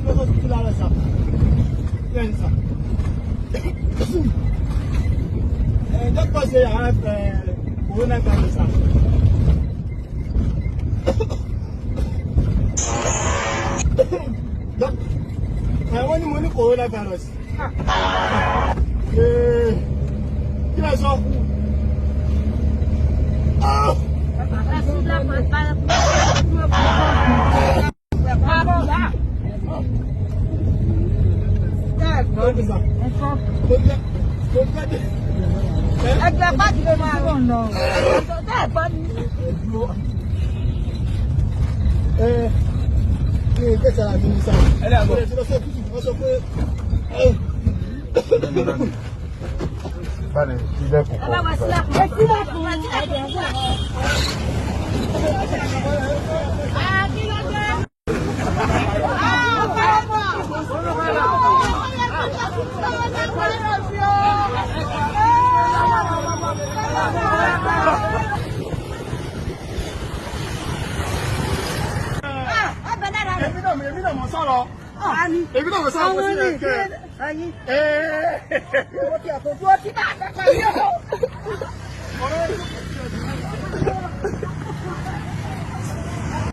ti lọ sí ti lára sà. Bẹ́ẹ̀ni sà. Doctor say I have coronavirus sà. Wọ́n ní mo ní coronavirus. Kí ló sọ? Ẹgbẹ́ pàtì ló máa rọ̀ lọ. Ní ìgbésẹ̀ àmì ìsà. Ẹlẹ́gbẹ̀ẹ́ tí lọ sí òkútù, wọ́n sọ pé Báyìí sílẹ̀kùn kọ́. Èmi náà mọ̀ sọ̀rọ̀. Èmi náà mọ̀ sọ̀rọ̀ kò sí ẹ̀kẹ́. Ó ti àtọ̀jú ọtí bá àtọ̀kọ̀ yìí.